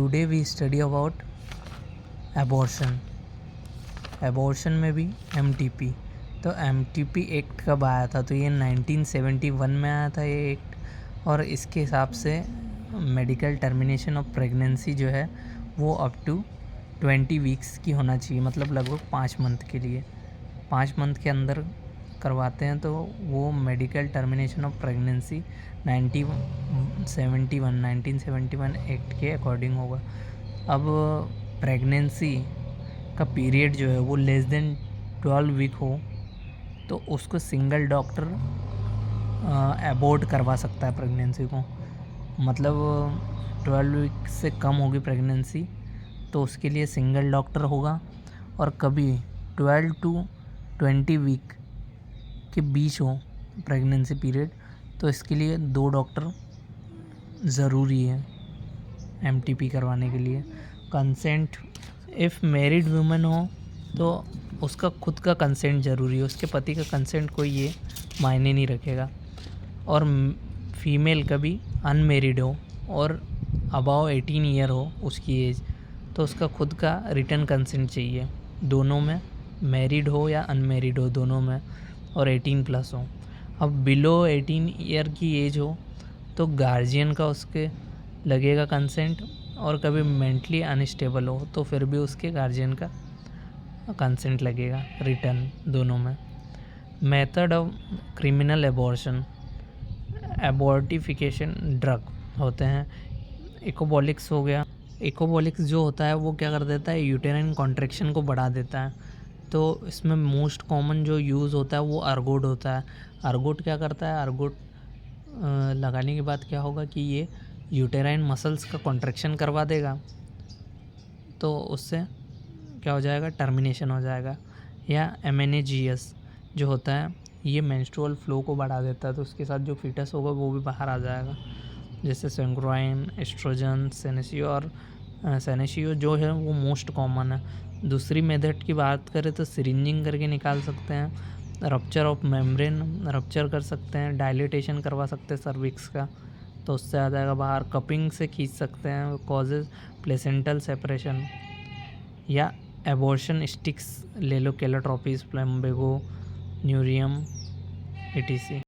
Today we study about abortion. Abortion में भी MTP. तो एमटीपी एक्ट कब आया था? तो ये 1971 में आया था ये एक्ट। और इसके हिसाब से मेडिकल टर्मिनेशन ऑफ प्रेगनेंसी जो है वो अप टू 20 वीक्स की होना चाहिए, मतलब लगभग 5 मंथ के लिए। 5 मंथ के अंदर करवाते हैं तो वो medical termination of pregnancy 1971 act के अकॉर्डिंग होगा। अब प्रेगनेंसी का पीरियड जो है वो लेस देन 12 वीक हो तो उसको सिंगल डॉक्टर अबॉर्ट करवा सकता है प्रेगनेंसी को। मतलब 12 वीक से कम होगी प्रेगनेंसी तो उसके लिए सिंगल डॉक्टर होगा, और कभी 12 टू 20 वीक के बीच हो प्रेगनेंसी पीरियड तो इसके लिए 2 डॉक्टर ज़रूरी है एमटीपी करवाने के लिए। कंसेंट, इफ़ मैरिड वुमेन हो तो उसका खुद का कंसेंट ज़रूरी है, उसके पति का कंसेंट कोई ये मायने नहीं रखेगा। और फीमेल कभी अनमेरिड हो और अबाव 18 ईयर हो उसकी एज तो उसका खुद का रिटर्न कंसेंट चाहिए, दोनों में, मैरिड हो या अनमेरिड हो दोनों में, और 18 प्लस हो। अब बिलो 18 ईयर की एज हो तो गार्जियन का उसके लगेगा कंसेंट, और कभी मेंटली अनस्टेबल हो तो फिर भी उसके गार्जियन का कंसेंट लगेगा, रिटर्न दोनों में। Method of criminal abortion, abortifacient drug होते हैं। इकोबॉलिक्स हो गया। इकोबॉलिक्स जो होता है वो क्या कर देता है, यूटेराइन कॉन्ट्रैक्शन को बढ़ा देता है। तो इसमें मोस्ट कॉमन जो यूज़ होता है वो अर्गोट होता है। अर्गोट क्या करता है, अर्गोट लगाने के बाद क्या होगा कि ये यूटेराइन मसल्स का कॉन्ट्रैक्शन करवा देगा, तो उससे क्या हो जाएगा, टर्मिनेशन हो जाएगा। या एमएनएजीएस जो होता है ये मेंस्ट्रुअल फ्लो को बढ़ा देता है, तो उसके साथ जो फीटस होगा वो भी बाहर आ जाएगा। जैसे सेंग्रोइन, एस्ट्रोजन, सेनेशियो, और सेनेशियो जो है वो मोस्ट कॉमन है। दूसरी मेथड की बात करें तो सिरिंजिंग करके निकाल सकते हैं, रप्चर ऑफ मेम्ब्रेन रप्चर कर सकते हैं, डायलिटेशन करवा सकते हैं सर्विक्स का तो उससे आ जाएगा बाहर, कपिंग से खींच सकते हैं, कॉजेज प्लेसेंटल सेपरेशन, या एबॉर्शन स्टिक्स ले लो, केलोट्रॉपीज, प्लम्बेगो, न्यूरियम, etc।